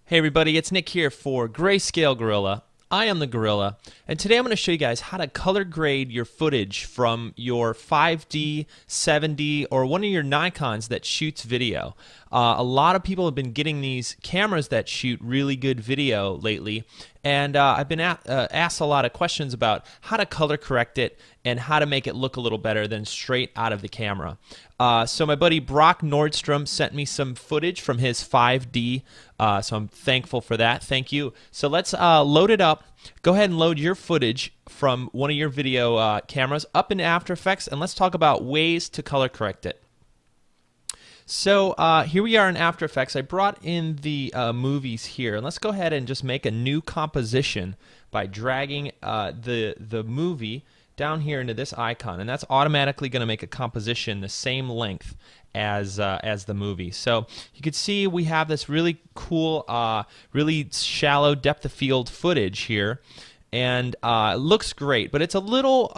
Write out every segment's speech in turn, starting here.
Hey everybody, it's Nick here for Grayscale Gorilla. I am the Gorilla, and today I'm going to show you guys how to color grade your footage from your 5D, 7D, or one of your Nikons that shoots video. A lot of people have been getting these cameras that shoot really good video lately, and I've been asked a lot of questions about how to color correct it and how to make it look a little better than straight out of the camera. So my buddy Brock Nordstrom sent me some footage from his 5D, so I'm thankful for that. Thank you. So let's load it up. Go ahead and load your footage from one of your video cameras up in After Effects, and let's talk about ways to color correct it. So here we are in After Effects. I brought in the movies here, and let's go ahead and just make a new composition by dragging the movie down here into this icon, and that's automatically going to make a composition the same length as the movie. So you can see we have this really cool, really shallow depth of field footage here, and it looks great, but it's a little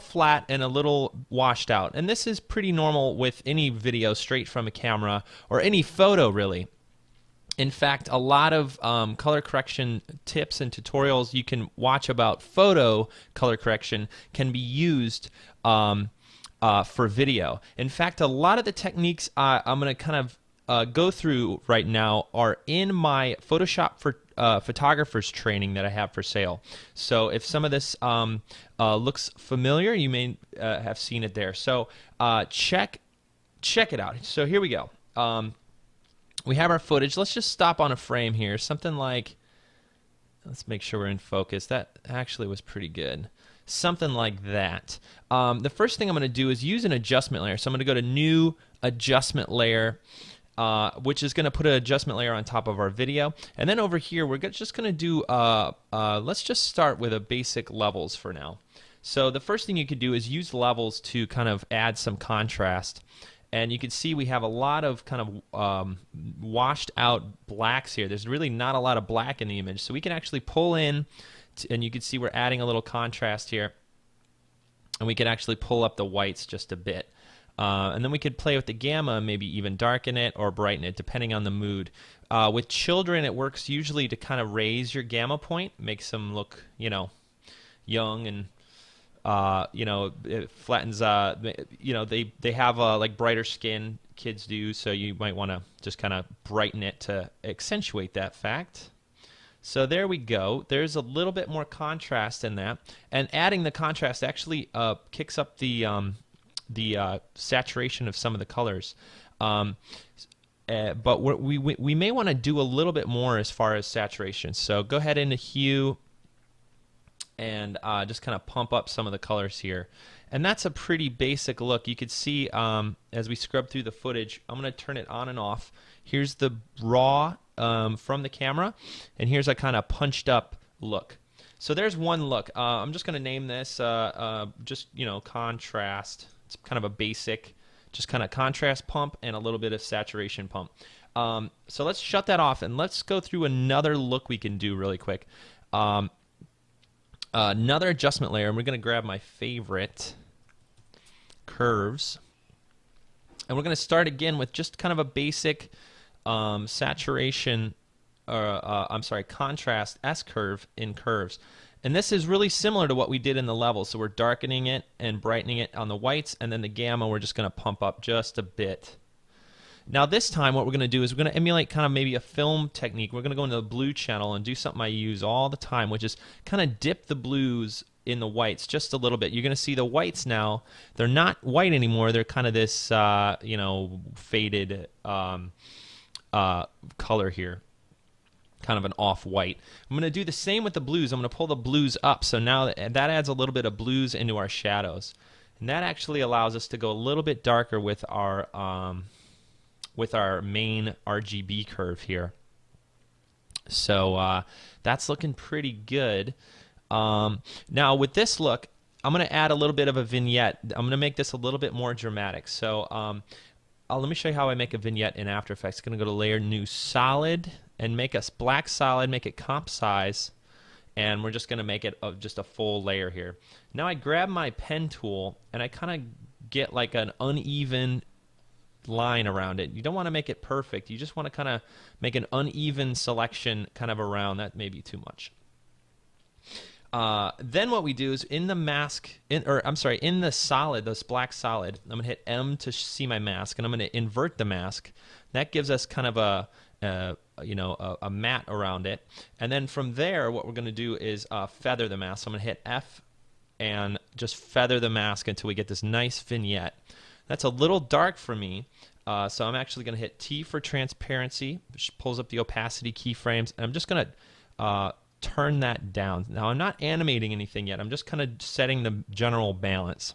flat and a little washed out. And this is pretty normal with any video straight from a camera or any photo really. In fact, a lot of color correction tips and tutorials you can watch about photo color correction can be used for video. In fact, a lot of the techniques I'm going to kind of go through right now are in my Photoshop for photographers training that I have for sale. So if some of this looks familiar, you may have seen it there. So check it out. So here we go. We have our footage. Let's just stop on a frame here. Something like, let's make sure we're in focus. That actually was pretty good. Something like that. The first thing I'm going to do is use an adjustment layer. So I'm going to go to New Adjustment Layer, which is going to put an adjustment layer on top of our video. And then over here, we're just going to do, let's just start with a basic levels for now. So the first thing you could do is use levels to kind of add some contrast. And you can see we have a lot of kind of washed out blacks here. There's really not a lot of black in the image. So we can actually pull in, and you can see we're adding a little contrast here. And we can actually pull up the whites just a bit. And then we could play with the gamma, maybe even darken it or brighten it, depending on the mood. With children, it works usually to kind of raise your gamma point, makes them look, young and it flattens, they have like brighter skin, kids do, so you might want to just kind of brighten it to accentuate that fact. So there we go. There's a little bit more contrast in that, and adding the contrast actually kicks up the saturation of some of the colors. But we may want to do a little bit more as far as saturation. So go ahead into Hue, and just kind of pump up some of the colors here. And that's a pretty basic look. You could see as we scrub through the footage, I'm going to turn it on and off. Here's the raw from the camera, and here's a kind of punched up look. So there's one look. I'm just going to name this contrast. It's kind of a basic, just kind of contrast pump and a little bit of saturation pump. So let's shut that off, and let's go through another look we can do really quick. Another adjustment layer, and we're going to grab my favorite curves, and we're going to start again with just kind of a basic saturation, contrast S-curve in curves. And this is really similar to what we did in the levels. So we're darkening it and brightening it on the whites, and then the gamma we're just going to pump up just a bit. Now this time what we're going to do is we're going to emulate kind of maybe a film technique. We're going to go into the blue channel and do something I use all the time, which is kind of dip the blues in the whites just a little bit. You're going to see the whites now, they're not white anymore. They're kind of this, faded color here. Kind of an off-white. I'm going to do the same with the blues. I'm going to pull the blues up. So now that adds a little bit of blues into our shadows. And that actually allows us to go a little bit darker with our main RGB curve here. So that's looking pretty good. Now with this look, I'm going to add a little bit of a vignette. I'm going to make this a little bit more dramatic. So let me show you how I make a vignette in After Effects. I'm going to go to Layer, New, Solid, and make a black solid, make it comp size, and we're just going to make it just a full layer here. Now I grab my pen tool, and I kind of get like an uneven line around it. You don't want to make it perfect. You just want to kind of make an uneven selection kind of around. That may be too much. Then what we do is in the mask, in the solid, this black solid, I'm going to hit M to see my mask, and I'm going to invert the mask. That gives us kind of a mat around it. And then from there, what we're going to do is feather the mask. So I'm going to hit F and just feather the mask until we get this nice vignette. That's a little dark for me, so I'm actually going to hit T for transparency, which pulls up the opacity keyframes, and I'm just going to turn that down. Now, I'm not animating anything yet. I'm just kind of setting the general balance.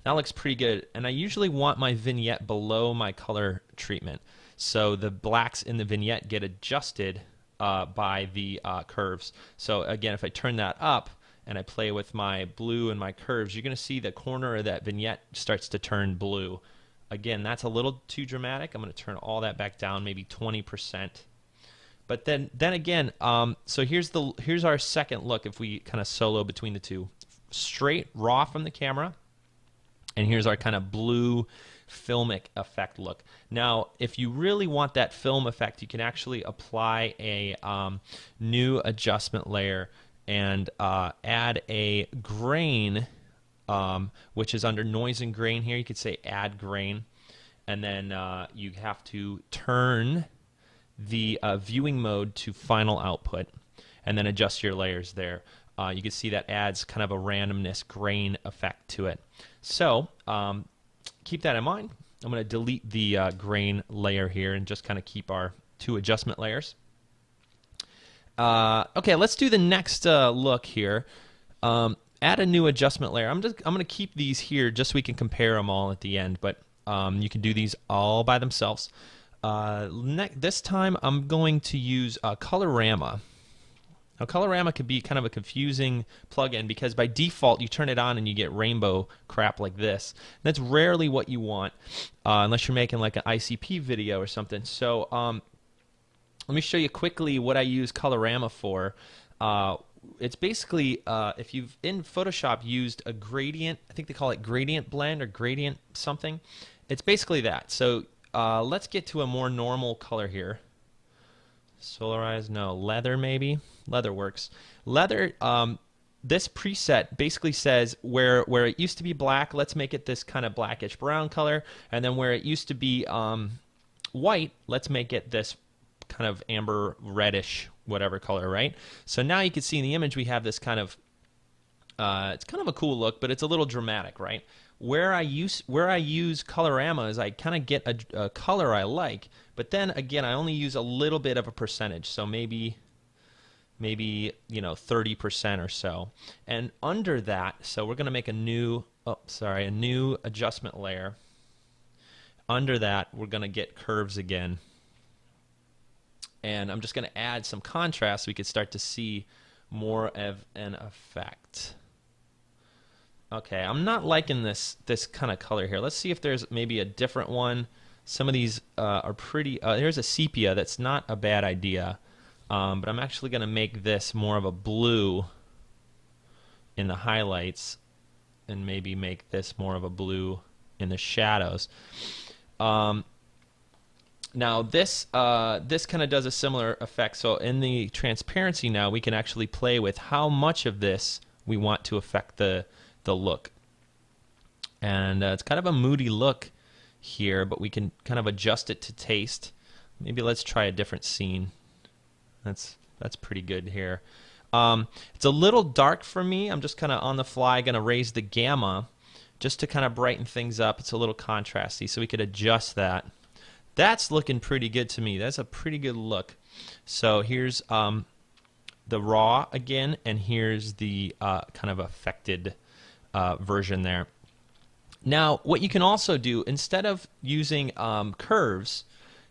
That looks pretty good, and I usually want my vignette below my color treatment, so the blacks in the vignette get adjusted by the curves. So again, if I turn that up, and I play with my blue and my curves, you're going to see the corner of that vignette starts to turn blue. Again, that's a little too dramatic. I'm going to turn all that back down, maybe 20%. But then again, so here's our second look if we kind of solo between the two. Straight, raw from the camera, and here's our kind of blue filmic effect look. Now, if you really want that film effect, you can actually apply a new adjustment layer and add a grain, which is under noise and grain here. You could say add grain, and then you have to turn the viewing mode to final output, and then adjust your layers there. You can see that adds kind of a randomness grain effect to it. So keep that in mind. I'm going to delete the grain layer here and just kind of keep our two adjustment layers. Okay, let's do the next look here. Add a new adjustment layer. I'm going to keep these here just so we can compare them all at the end, but you can do these all by themselves. This time I'm going to use Colorama. Now, Colorama could be kind of a confusing plugin because by default you turn it on and you get rainbow crap like this. That's rarely what you want unless you're making like an ICP video or something. So let me show you quickly what I use Colorama for. It's basically, if you've in Photoshop used a gradient, I think they call it gradient blend or gradient something. It's basically that. So let's get to a more normal color here. Solarize, no, leather maybe. Leather works. Leather, this preset basically says where it used to be black, let's make it this kind of blackish brown color. And then where it used to be white, let's make it this kind of amber reddish whatever color, right? So now you can see in the image we have this kind of it's kind of a cool look, but it's a little dramatic, right? Where I use Colorama is I kind of get a color I like, but then again I only use a little bit of a percentage, so maybe 30% or so. And under that, so we're going to make a new adjustment layer. Under that, we're going to get curves again. And I'm just going to add some contrast so we could start to see more of an effect. Okay, I'm not liking this kind of color here. Let's see if there's maybe a different one. Some of these are pretty... here's a sepia. That's not a bad idea. But I'm actually going to make this more of a blue in the highlights and maybe make this more of a blue in the shadows. Now this kind of does a similar effect. So in the transparency now we can actually play with how much of this we want to affect the look. And it's kind of a moody look here, but we can kind of adjust it to taste. Maybe let's try a different scene. That's pretty good here. It's a little dark for me. I'm just kind of on the fly going to raise the gamma just to kind of brighten things up. It's a little contrasty, so we could adjust that. That's looking pretty good to me. That's a pretty good look. So here's the raw again, and here's the kind of affected version there. Now, what you can also do, instead of using curves,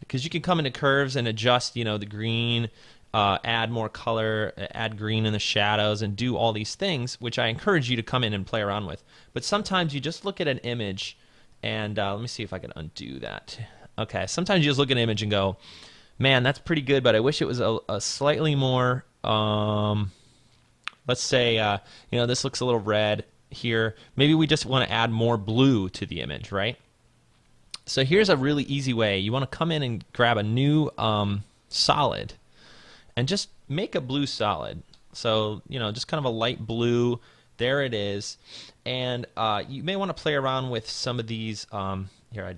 because you can come into curves and adjust, the green, add more color, add green in the shadows, and do all these things, which I encourage you to come in and play around with. But sometimes you just look at an image, and let me see if I can undo that. Okay, sometimes you just look at an image and go, man, that's pretty good, but I wish it was a slightly more, let's say, this looks a little red here. Maybe we just want to add more blue to the image, right? So here's a really easy way. You want to come in and grab a new solid and just make a blue solid. So, just kind of a light blue. There it is. And you may want to play around with some of these. Here,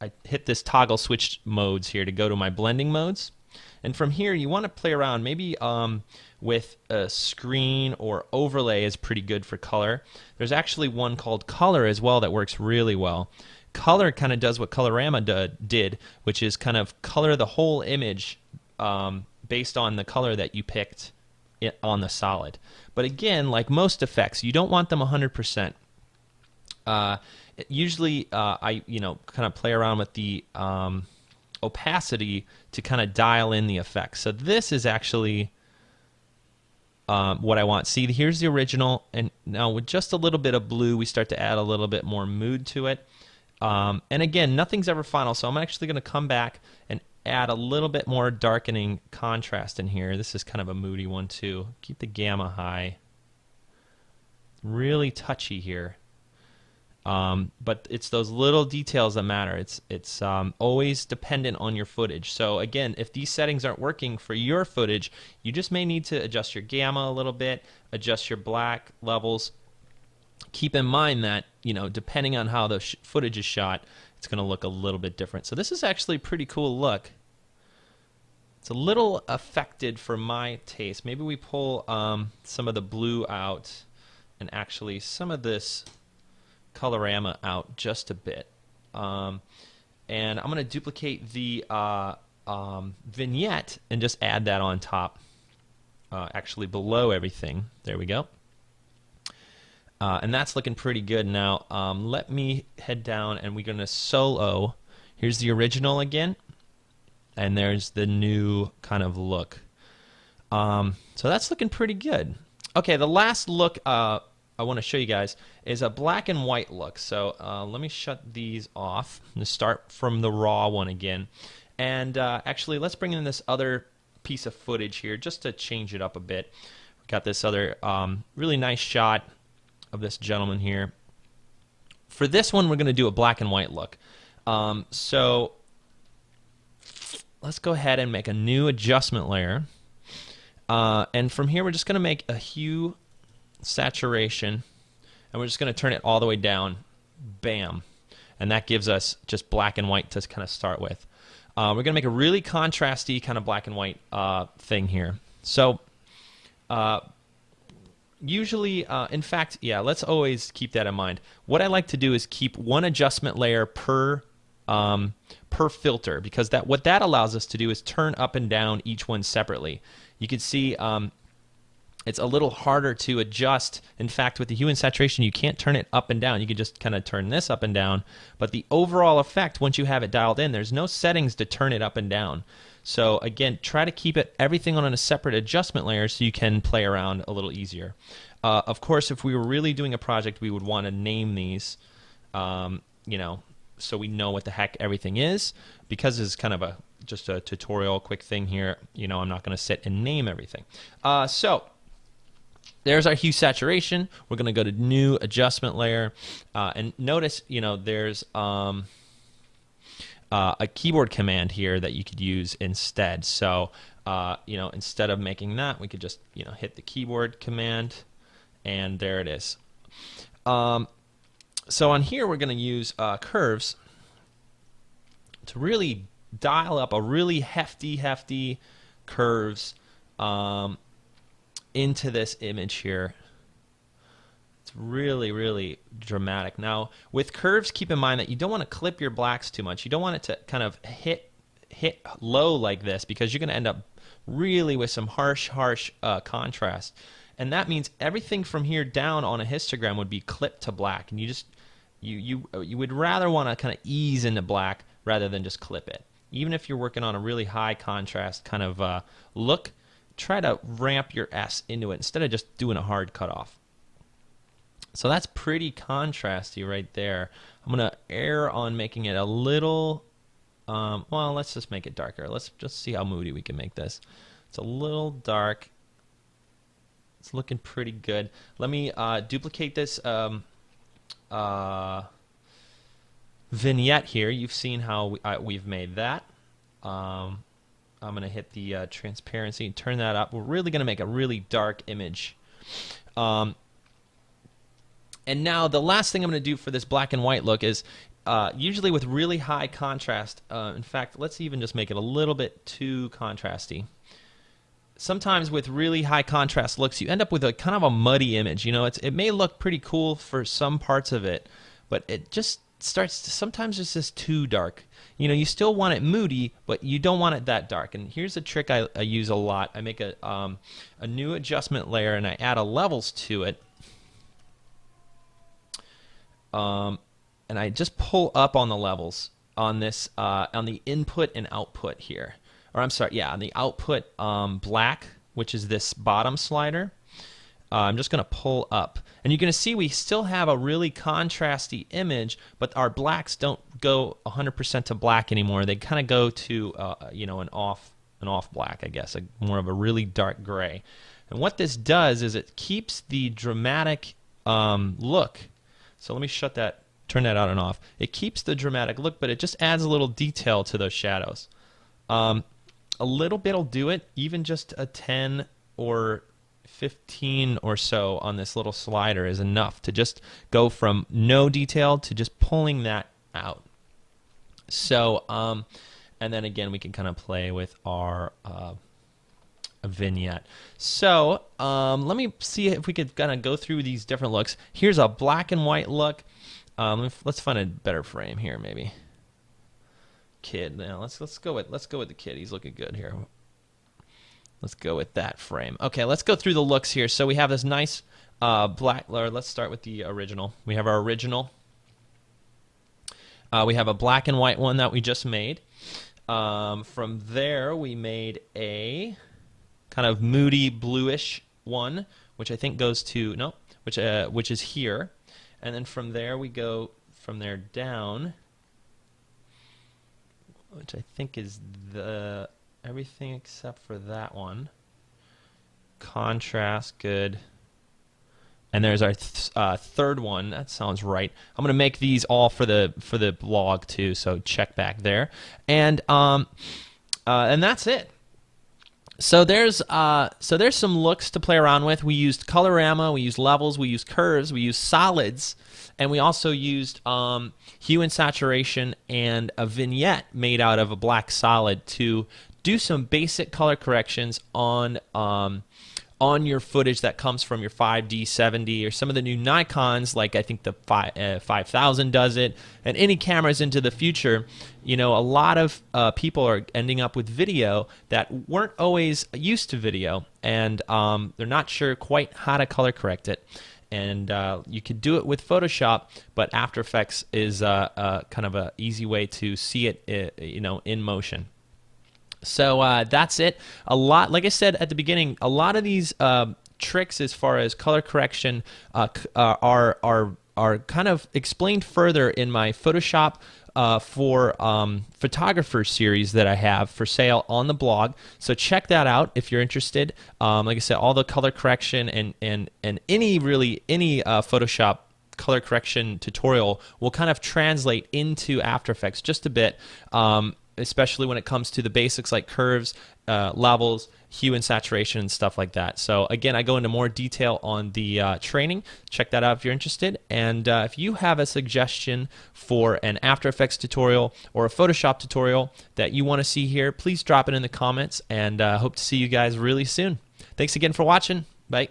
I hit this toggle switch modes here to go to my blending modes. And from here, you want to play around. Maybe with a screen or overlay is pretty good for color. There's actually one called color as well that works really well. Color kind of does what Colorama did, which is kind of color the whole image based on the color that you picked on the solid. But again, like most effects, you don't want them 100%. Usually, I kind of play around with the opacity to kind of dial in the effects. So this is actually what I want. See, here's the original, and now with just a little bit of blue, we start to add a little bit more mood to it. And again, nothing's ever final, so I'm actually going to come back and add a little bit more darkening contrast in here. This is kind of a moody one too. Keep the gamma high. Really touchy here. But it's those little details that matter. It's always dependent on your footage. So again, if these settings aren't working for your footage, you just may need to adjust your gamma a little bit, adjust your black levels. Keep in mind that, depending on how the footage is shot, it's going to look a little bit different. So this is actually a pretty cool look. It's a little affected for my taste. Maybe we pull some of the blue out and actually some of this Colorama out just a bit. And I'm going to duplicate the vignette and just add that on top, actually below everything. There we go. And that's looking pretty good. Now, let me head down and we're going to solo. Here's the original again. And there's the new kind of look. So that's looking pretty good. Okay, the last look I want to show you guys is a black and white look. So let me shut these off and start from the raw one again. And actually, let's bring in this other piece of footage here just to change it up a bit. We've got this other really nice shot of this gentleman here. For this one, we're going to do a black and white look. So let's go ahead and make a new adjustment layer. And from here, we're just going to make a hue saturation, and we're just going to turn it all the way down. Bam. And that gives us just black and white to kind of start with. We're going to make a really contrasty kind of black and white thing here. So usually, in fact, yeah, let's always keep that in mind. What I like to do is keep one adjustment layer per filter, because what that allows us to do is turn up and down each one separately. You can see it's a little harder to adjust. In fact, with the hue and saturation, you can't turn it up and down. You can just kind of turn this up and down. But the overall effect, once you have it dialed in, there's no settings to turn it up and down. So again, try to keep everything on a separate adjustment layer so you can play around a little easier. Of course, if we were really doing a project, we would want to name these, so we know what the heck everything is. Because it's kind of just a tutorial, quick thing here, I'm not going to sit and name everything. So there's our hue saturation. We're going to go to new adjustment layer, and notice, there's a keyboard command here that you could use instead. So, instead of making that, we could just, hit the keyboard command, and there it is. So on here, we're going to use curves to really dial up a really hefty curves into this image here. It's really dramatic. Now, with curves, keep in mind that you don't want to clip your blacks too much. You don't want it to kind of hit low like this, because you're going to end up really with some harsh contrast. And that means everything from here down on a histogram would be clipped to black. And you would rather want to kind of ease into black rather than just clip it. Even if you're working on a really high contrast kind of look, try to ramp your S into it instead of just doing a hard cutoff. So that's pretty contrasty right there. I'm going to err on making it a little, well, let's just make it darker. Let's just see how moody we can make this. It's a little dark. It's looking pretty good. Let me duplicate this vignette here. You've seen how we've made that. I'm going to hit the transparency and turn that up. We're really going to make a really dark image. And now the last thing I'm going to do for this black and white look is usually with really high contrast. In fact, let's even just make it a little bit too contrasty. Sometimes with really high contrast looks, you end up with a kind of a muddy image. You know, it may look pretty cool for some parts of it, but it just starts to, sometimes it's just too dark. You know, you still want it moody, but you don't want it that dark. And here's a trick I use a lot. I make a new adjustment layer and I add a levels to it. And I just pull up on the levels on this on the input and output here. Or I'm sorry, yeah, on the output black, which is this bottom slider. I'm just going to pull up. And you're going to see we still have a really contrasty image, but our blacks don't go 100% to black anymore. They kind of go to you know, an off black, I guess, more of a really dark gray. And what this does is it keeps the dramatic look. So let me turn that on and off. It keeps the dramatic look, but it just adds a little detail to those shadows. A little bit will do it, even just a 10 or 15 or so on this little slider is enough to just go from no detail to just pulling that out. So, and then again, we can kind of play with our vignette. So, let me see if we could kind of go through these different looks. Here's a black and white look. Let's find a better frame here, maybe. Kid. Now let's go with the kid. He's looking good here. Let's go with that frame. Okay, let's go through the looks here. So we have this nice black. Let's start with the original. We have our original. We have a black and white one that we just made. From there, we made a kind of moody bluish one, which I think goes to which is here, and then from there we go from there down, which I think is the everything except for that one. Contrast, good. And there's our third one. That sounds right. I'm going to make these all for the blog too, so check back there. And that's it. So there's some looks to play around with. We used Colorama, we used levels, we used curves, we used solids, and we also used hue and saturation and a vignette made out of a black solid to do some basic color corrections on your footage that comes from your 5D, 7D, or some of the new Nikons, like I think the 5000 does it, and any cameras into the future. You know, a lot of people are ending up with video that weren't always used to video, and they're not sure quite how to color correct it. And you could do it with Photoshop, but After Effects is kind of an easy way to see it, you know, in motion. So that's it. Like I said at the beginning, a lot of these tricks as far as color correction are kind of explained further in my Photoshop for photographers series that I have for sale on the blog. So check that out if you're interested. Like I said, all the color correction and any Photoshop color correction tutorial will kind of translate into After Effects just a bit. Especially when it comes to the basics like curves, levels, hue and saturation, and stuff like that. So again, I go into more detail on the training. Check that out if you're interested. And if you have a suggestion for an After Effects tutorial or a Photoshop tutorial that you want to see here, please drop it in the comments, and hope to see you guys really soon. Thanks again for watching. Bye.